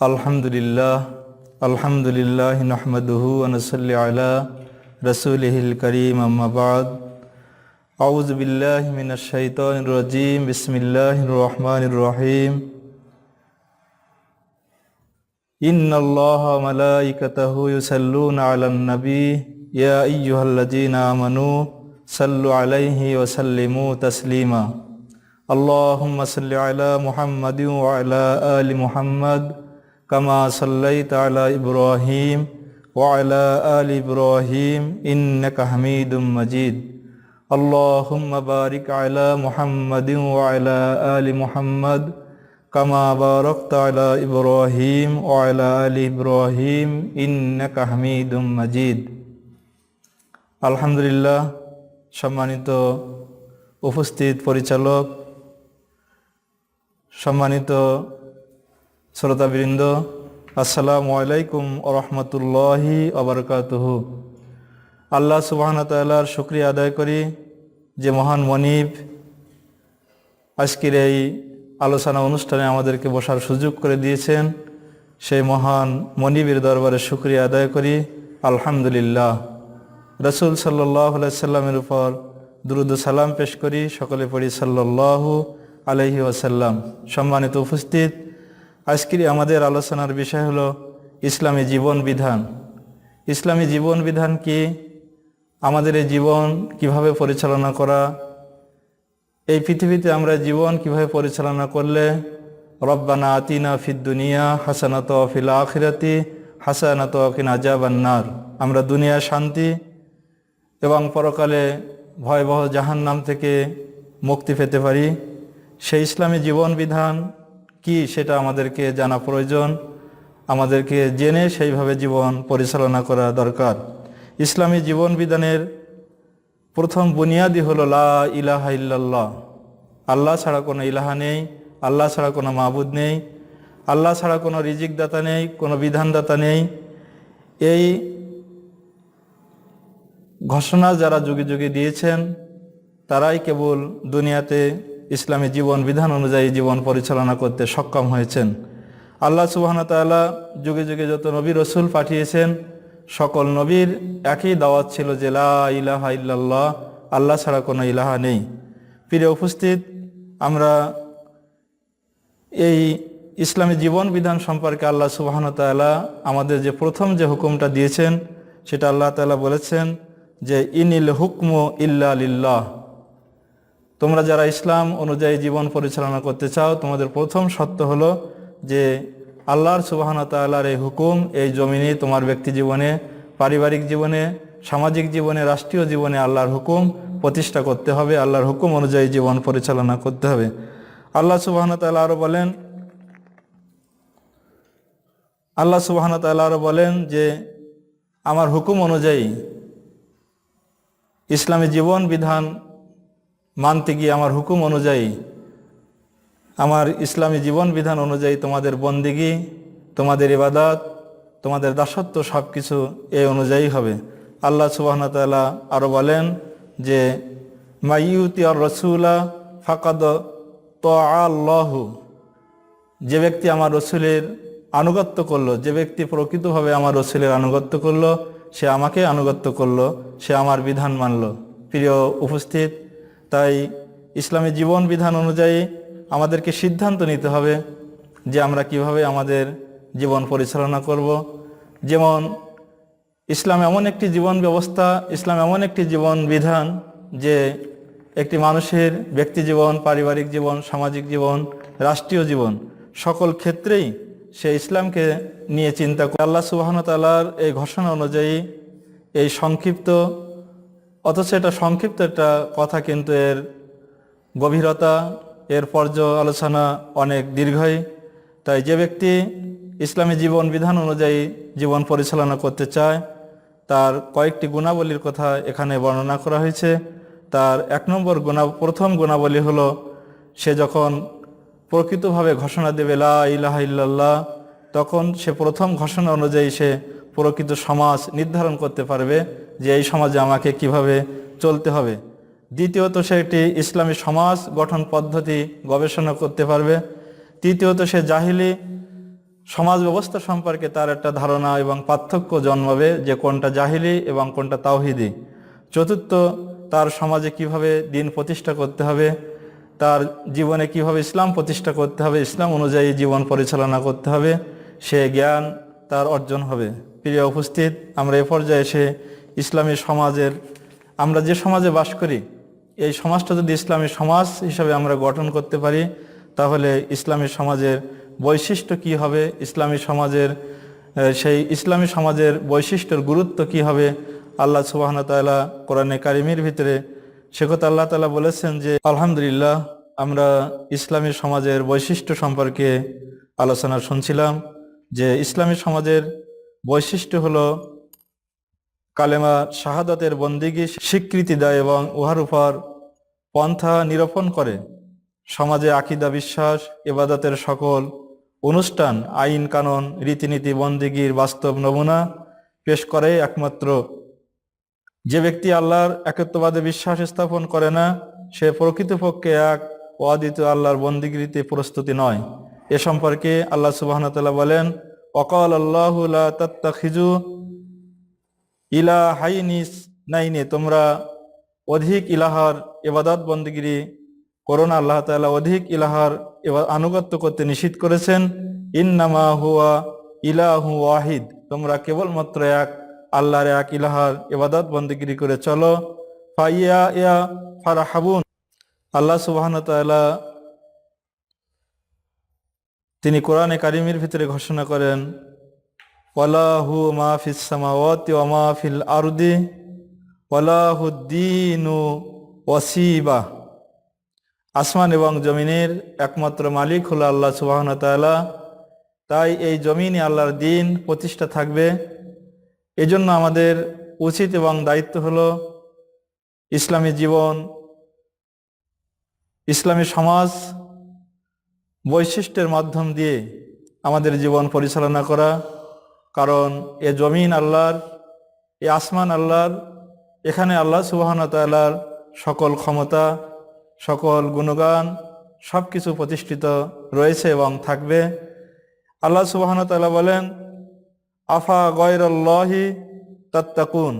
আলহামদুলিল্লাহ আলহামদুলিল্লাহ নাহমাদুহু ওয়া নুসাল্লি আলা রাসূলিহিল কারীম আম্মা বা'দ আউযু বিল্লাহি মিনাশ শাইতানির রাজীম বিসমিল্লাহির রহমানির রহিম ইন্নাল্লাহা ওয়া মালাইকাতাহু ইউসাল্লুনা আলান নবী ইয়া আইয়ুহাল্লাযীনা আমানু সাল্লু আলাইহি ওয়া সাল্লিমু তাসলিমা আল্লাহুম্মা সাল্লি আলা মুহাম্মাদিন ওয়া আলা আলি মুহাম্মাদ কামা সাল্লাইতা আলা ইব্রাহিম ওয়া আলা আলি ইব্রাহিম ইন্নাকা হামিদুম মাজিদ আল্লাহুম্মা বারিক আলা মুহাম্মাদিন ওয়া আলা আলি মুহাম্মাদ কামা বারাকতা আলা ইব্রাহিম ওয়া আলা আলি ইব্রাহিম ইন্নাকা হামিদুম মাজিদ। আলহামদুলিল্লাহ, সম্মানিত উপস্থিত পরিচালক, সম্মানিত শ্রোতাবৃন্দ, আসসালামু আলাইকুম ওয়া রাহমাতুল্লাহি ওয়া বারাকাতুহু। আল্লাহ সুবহানাহু ওয়া তাআলার শুকরিয়া আদায় করি যে মহান মনিব আজকের এই আলোচনা অনুষ্ঠানে আমাদেরকে বসার সুযোগ করে দিয়েছেন। সেই মহান মনিবের দরবারে শুকরিয়া আদায় করি, আলহামদুলিল্লাহ। রাসূল সাল্লাল্লাহু আলাইহি সাল্লামের উপর দুরূদ ও সালাম পেশ করি, সকলে পড়ি সাল্লাল্লাহু আলাইহি ওয়াসাল্লাম। সম্মানিত উপস্থিত, আজকের আমাদের আলোচনার বিষয় হলো ইসলামী জীবন বিধান। ইসলামী জীবন বিধান কি, আমাদের এই জীবন কিভাবে পরিচালনা করা, এই পৃথিবীতে আমরা জীবন কিভাবে পরিচালনা করলে রব্বানা আতিনা ফিদ দুনিয়া হাসানাত ওয়া ফিল আখিরাতি হাসানাত ওয়া কিনা আযাবান নার, আমরা দুনিয়ায় শান্তি এবং পরকালে ভয়াবহ জাহান্নাম থেকে মুক্তি পেতে পারি। সেই ইসলামী জীবন বিধান কি সেটা আমাদেরকে জানা প্রয়োজন, আমাদেরকে জেনে সেইভাবে জীবন পরিচালনা করা দরকার। ইসলামী জীবন বিধানের প্রথম বুনিয়াদি হলো লা ইলাহা ইল্লাল্লাহ, আল্লাহ ছাড়া কোনো ইলাহা নেই, আল্লাহ ছাড়া কোনো মাবুদ নেই, আল্লাহ ছাড়া কোনো রিজিকদাতা নেই, কোনো বিধানদাতা নেই। এই ঘোষণা যারা যুগে যুগে দিয়েছেন তারাই কেবল দুনিয়াতে ইসলামী জীবন বিধান অনুযায়ী জীবন পরিচালনা করতে সক্ষম হয়েছেন। আল্লাহ সুবহানাহু ওয়া তাআলা যুগে যুগে যত নবী রসুল পাঠিয়েছেন সকল নবীর একই দাওয়াত ছিল যে লা ইলাহা ইল্লাল্লাহ, আল্লাহ ছাড়া কোনো ইলাহা নেই। প্রিয় উপস্থিত, আমরা এই ইসলামী জীবন বিধান সম্পর্কে আল্লাহ সুবহানাহু ওয়া তাআলা আমাদের যে প্রথম যে হুকুমটা দিয়েছেন সেটা আল্লাহ তাআলা বলেছেন যে ইনিল হুকমু ইল্লা লিল্লাহ, তোমরা যারা ইসলাম অনুযায়ী জীবন পরিচালনা করতে চাও তোমাদের প্রথম শর্ত হলো যে আল্লাহর সুবহানাহু ওয়া তাআলার এই হুকুম এই জমিনে তোমার ব্যক্তি জীবনে, পারিবারিক জীবনে, সামাজিক জীবনে, রাষ্ট্রীয় জীবনে আল্লাহর হুকুম প্রতিষ্ঠা করতে হবে, আল্লাহর হুকুম অনুযায়ী জীবন পরিচালনা করতে হবে। আল্লাহ সুবহানাহু ওয়া তাআলা আরো বলেন যে আমার হুকুম অনুযায়ী ইসলামী জীবন বিধান মানতে গিয়ে আমার হুকুম অনুযায়ী, আমার ইসলামী জীবন বিধান অনুযায়ী তোমাদের বন্দেগী, তোমাদের ইবাদত, তোমাদের দাসত্ব সব কিছু এই অনুযায়ী হবে। আল্লাহ সুবহানাহু ওয়া তাআলা আরও বলেন যে মাইয়ুতি আর রসুলা ফাকাদ তাআল্লাহু, যে ব্যক্তি আমার রসুলের আনুগত্য করলো, যে ব্যক্তি প্রকৃতভাবে আমার রসুলের আনুগত্য করলো সে আমাকে আনুগত্য করলো, সে আমার বিধান মানল। প্রিয় উপস্থিত, তাই ইসলামী জীবন বিধান অনুযায়ী আমাদেরকে সিদ্ধান্ত নিতে হবে যে আমরা কিভাবে আমাদের জীবন পরিচালনা করব। যেমন ইসলাম এমন একটি জীবন ব্যবস্থা, ইসলাম এমন একটি জীবন বিধান যে একটি মানুষের ব্যক্তি জীবন, পারিবারিক জীবন, সামাজিক জীবন, রাষ্ট্রীয় জীবন সকল ক্ষেত্রেই সে ইসলামকে নিয়ে চিন্তা করে। আল্লাহ সুবহানাহু ওয়া তাআলার এই ঘোষণা অনুযায়ী এই সংক্ষিপ্ত, অথচ এটা সংক্ষিপ্ত একটা কথা, কিন্তু এর গভীরতা, এর পর্যালোচনা অনেক দীর্ঘই। তাই যে ব্যক্তি ইসলামী জীবন বিধান অনুযায়ী জীবন পরিচালনা করতে চায় তার কয়েকটি গুণাবলীর কথা এখানে বর্ণনা করা হয়েছে। তার প্রথম গুণাবলী হলো সে যখন প্রকৃতভাবে ঘোষণা দেবে লা ইলাহা ইল্লাল্লাহ, তখন সে প্রথম ঘোষণা অনুযায়ী সে প্রকৃত সমাজ নির্ধারণ করতে পারবে যে এই সমাজে আমাকে কিভাবে চলতে হবে। দ্বিতীয়ত সে একটি ইসলামী সমাজ গঠন পদ্ধতি গবেষণা করতে পারবে। তৃতীয়ত সে জাহিলি সমাজ ব্যবস্থা সম্পর্কে তার একটা ধারণা এবং পার্থক্য জন্মাবে যে কোনটা জাহিলি এবং কোনটা তাওহিদি। চতুর্থ, তার সমাজে কিভাবে দিন প্রতিষ্ঠা করতে হবে, তার জীবনে কিভাবে ইসলাম প্রতিষ্ঠা করতে হবে, ইসলাম অনুযায়ী জীবন পরিচালনা করতে হবে, সে জ্ঞান তার অর্জন হবে। প্রিয় উপস্থিত, আমরা এ পর্যায়ে এসে ইসলামী সমাজের, আমরা যে সমাজে বাস করি এই সমাজটা যদি ইসলামী সমাজ হিসাবে আমরা গঠন করতে পারি, তাহলে ইসলামী সমাজের বৈশিষ্ট্য কি হবে, ইসলামী সমাজের সেই ইসলামী সমাজের বৈশিষ্ট্যের গুরুত্ব কি হবে, আল্লাহ সুবহানাহু ওয়া তাআলা কোরআনে কারিমের ভিতরে সে কথা আল্লাহ তাআলা বলেছেন যে আলহামদুলিল্লাহ, আমরা ইসলামী সমাজের বৈশিষ্ট্য সম্পর্কে আলোচনা শুনছিলাম যে ইসলামী সমাজের বৈশিষ্ট্য হলো কালেমা শাহাদাতের বন্দিগি স্বীকৃতি দেয় এবং উহার উপর পন্থা নিরূপণ করে। সমাজে আকীদা, বিশ্বাস, ইবাদতের সকল অনুষ্ঠান, আইন কানুন, রীতিনীতি, বন্দিগির বাস্তব নমুনা পেশ করে একমাত্র যে ব্যক্তি আল্লাহর একত্ববাদে বিশ্বাস স্থাপন করে না, সে প্রকৃতপক্ষে এক ও অদ্বিতীয় আল্লাহর বন্দিগিরিতে প্রস্তুতি নয়। এ সম্পর্কে আল্লাহ সুবহানাহু ওয়া তাআলা বলেন, ওয়াকাল আল্লাহু লা তাত্তাখিযু ইলাহাইনি ইসনাইনি, তোমরা অধিক ইলাহার ইবাদত বন্দিগিরি করো না। আল্লাহ তাআলা অধিক ইলাহার আনুগত্য করতে নিষিদ্ধ করেছেন। ইন্নামা হুয়া ইলাহু ওয়াহিদ, তোমরা কেবলমাত্র এক আল্লাহর এক ইলাহার ইবাদত বন্দিগিরি করে চলো। ফাইয়া ইয়া ফারহাবুন, আল্লাহ সুবহানাহু ওয়া তাআলা তিনি কোরআনে কারিমের ভিতরে ঘোষণা করেন, ওয়ালাহু মা ফিস সামাওয়াতি ওয়া মা ফিল আরদি ওয়ালাহুদ্দীনু ওয়াসিবা, আসমান এবং জমিনের একমাত্র মালিক হলো আল্লাহ সুবহানাহু ওয়া তাআলা। তাই এই জমিনে আল্লাহর দ্বীন প্রতিষ্ঠা থাকবে। এজন্য আমাদের উচিত এবং দায়িত্ব হলো ইসলামী জীবন, ইসলামী সমাজ বৈশিষ্ট্যের মাধ্যম দিয়ে আমাদের জীবন পরিচালনা করা। কারণ এ জমিন আল্লাহর, এ আসমান আল্লাহর, এখানে আল্লাহ সুবহানাহু ওয়া তাআলার সকল ক্ষমতা, সকল গুণগান সব কিছু প্রতিষ্ঠিত রয়েছে এবং থাকবে। আল্লাহ সুবহানাহু ওয়া তাআলা বলেন, আফা গয়রাল্লাহি তাত্তাকুন,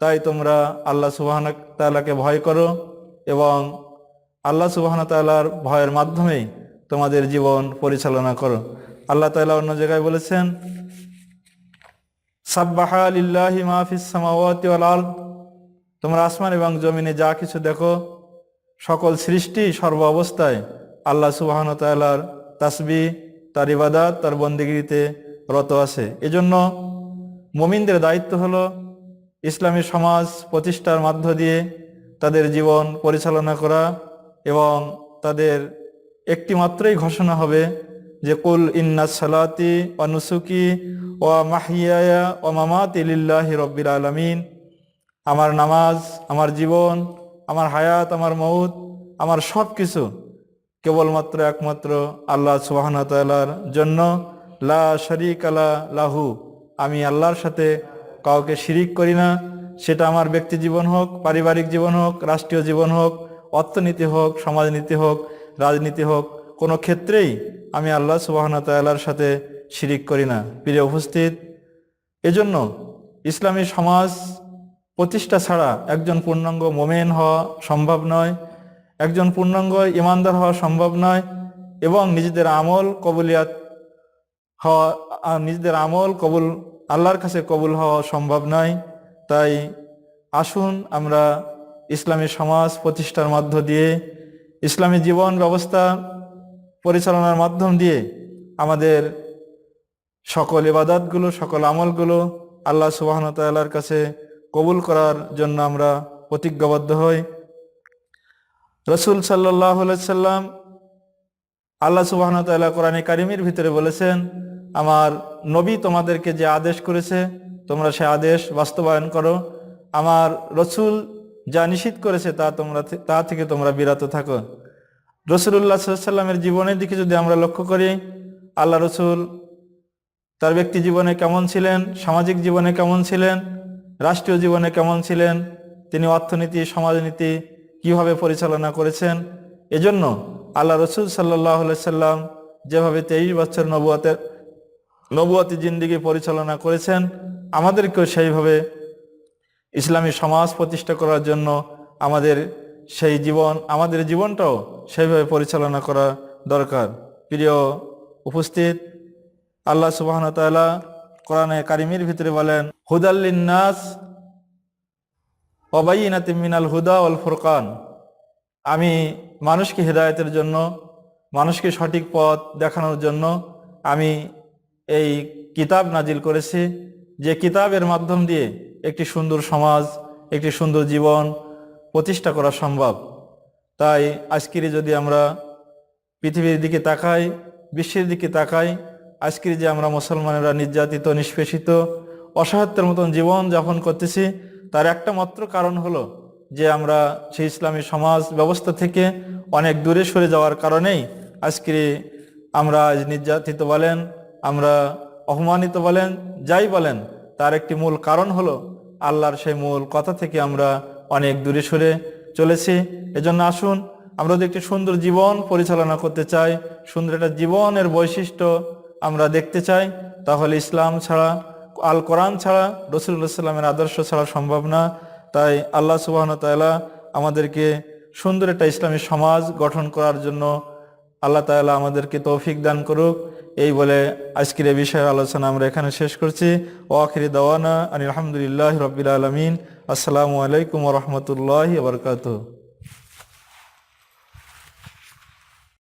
তাই তোমরা আল্লাহ সুবহানাহু ওয়া তাআলাকে ভয় করো এবং আল্লাহ সুবহানাহু ওয়া তাআলার ভয়ের মাধ্যমেই তোমাদের জীবন পরিচালনা করো। আল্লাহ তাআলা অন্য জায়গায় বলেছেন, সাব্বাহা লিল্লাহি মা ফিস সামাওয়াতি ওয়াল আরদ, তোমরা আসমান এবং জমিনে যা কিছু দেখো সকল সৃষ্টি সর্ব অবস্থায় আল্লাহ সুবহানাহু ওয়া তাআলার তাসবিহ, তার ইবাদত, তার বন্দেগীতে রত আছে। এজন্য মুমিনদের দায়িত্ব হলো ইসলামী সমাজ প্রতিষ্ঠার মধ্য দিয়ে তাদের জীবন পরিচালনা করা এবং তাদের একটি মাত্রই ঘোষণা হবে যে কুল ইন্না সালাতি ওয়া নুসুকি ওয়া মাহইয়ায়া ওয়া মামাতি লিল্লাহি রাব্বিল আলামিন, আমার নামাজ, আমার জীবন, আমার হায়াত, আমার মউত, আমার সব কিছু কেবলমাত্র একমাত্র আল্লাহ সুবহানাহু ওয়া তাআলার জন্য। লা শারীকা লাহু, আমি আল্লাহর সাথে কাউকে শিরিক করি না। সেটা আমার ব্যক্তি জীবন হোক, পারিবারিক জীবন হোক, রাষ্ট্রীয় জীবন হোক, অর্থনীতি হোক, সমাজনীতি হোক, রাজনীতি হোক, কোনো ক্ষেত্রেই আমি আল্লাহ সুবহানাহু ওয়া তাআলার সাথে শিরিক করি না। প্রিয় উপস্থিত, এজন্য ইসলামী সমাজ প্রতিষ্ঠা ছাড়া একজন পূর্ণাঙ্গ মোমেন হওয়া সম্ভব নয়, একজন পূর্ণাঙ্গ ইমানদার হওয়া সম্ভব নয় এবং নিজেদের আমল কবুলিয়াত হওয়া, নিজেদের আমল কবুল আল্লাহর কাছে কবুল হওয়া সম্ভব নয়। তাই আসুন আমরা ইসলামী সমাজ প্রতিষ্ঠার মধ্য দিয়ে, ইসলামী জীবন ব্যবস্থা পরিচালনার মাধ্যম দিয়ে আমাদের সকল ইবাদতগুলো, সকল আমলগুলো আল্লাহ সুবহানাহু ওয়া তাআলার কাছে কবুল করার জন্য আমরা প্রতিজ্ঞাবদ্ধ হই। রাসূল সাল্লাল্লাহু আলাইহি সাল্লাম, আল্লাহ সুবহানাহু ওয়া তাআলা কোরআনে কারিমের ভিতরে বলেছেন, আমার নবী তোমাদেরকে যে আদেশ করেছে তোমরা সে আদেশ বাস্তবায়ন করো, আমার রাসূল যা নিষিদ্ধ করেছে তা থেকে তোমরা বিরত থাকো। রাসূলুল্লাহ সাল্লাল্লাহু আলাইহি সাল্লামের জীবনের দিকে যদি আমরা লক্ষ্য করি, আল্লাহ রাসূল তার ব্যক্তি জীবনে কেমন ছিলেন, সামাজিক জীবনে কেমন ছিলেন, রাষ্ট্রীয় জীবনে কেমন ছিলেন, তিনি অর্থনীতি, সমাজনীতি কিভাবে পরিচালনা করেছেন। এজন্য আল্লাহ রাসূল সাল্লাল্লাহু আলাইহি সাল্লাম যেভাবে 23 বছর নবুয়তের নবুয়তি জিন্দেগি পরিচালনা করেছেন, আমাদেরকেও সেইভাবে ইসলামী সমাজ প্রতিষ্ঠা করার জন্য আমাদের জীবনটাও সেইভাবে পরিচালনা করা দরকার। প্রিয় উপস্থিত, আল্লাহ সুবহানাহু ওয়া তাআলা কোরআনে কারিমের ভিতরে বলেন, হুদাল লিন্নাস ওয়া বাইয়িনাতিম মিনাল হুদা ওয়াল ফুরকান। আমি মানুষকে হেদায়েতের জন্য, মানুষকে সঠিক পথ দেখানোর জন্য আমি এই কিতাব নাজিল করেছি, যে কিতাবের মাধ্যম দিয়ে একটি সুন্দর সমাজ, একটি সুন্দর জীবন প্রতিষ্ঠা করা সম্ভব। তাই আজকের যদি আমরা পৃথিবীর দিকে তাকাই, বিশ্বের দিকে তাকাই, আজকের যে আমরা মুসলমানেরা নির্যাতিত, নিষ্পেষিত, অসহায়ত্বের মতন জীবন যাপন করতেছি, তার একটা মাত্র কারণ হলো যে আমরা সেই ইসলামী সমাজ ব্যবস্থা থেকে অনেক দূরে সরে যাওয়ার কারণেই আজকে আমরা আজ নির্যাতিত বলেন, আমরা অপমানিত বলেন, যাই বলেন, তার একটি মূল কারণ হলো আল্লাহর সেই মূল কথা থেকে আমরা অনেক দূরে সরে চলেছি। এজন্য আসুন, আমরা যদি একটি সুন্দর জীবন পরিচালনা করতে চাই, সুন্দর একটা জীবনের বৈশিষ্ট্য আমরা দেখতে চাই, তাহলে ইসলাম ছাড়া, আল কোরআন ছাড়া, রাসূলুল্লাহ সাল্লাল্লাহু আলাইহি ওয়াসাল্লামের আদর্শ ছাড়া সম্ভব না। তাই আল্লাহ সুবহানাহু ওয়া তাআলা আমাদেরকে সুন্দর একটা ইসলামী সমাজ গঠন করার জন্য আল্লাহ তাআলা আমাদেরকে তৌফিক দান করুক। এই বলে আজকের এই বিষয়ের আলোচনা আমরা এখানে শেষ করছি। ওয়া আখিরি দাওয়ানা আনিল হামদুলিল্লাহি রাব্বিল আলামিন। আসসালামু আলাইকুম ওয়া রাহমাতুল্লাহি ওয়া বারাকাতুহু।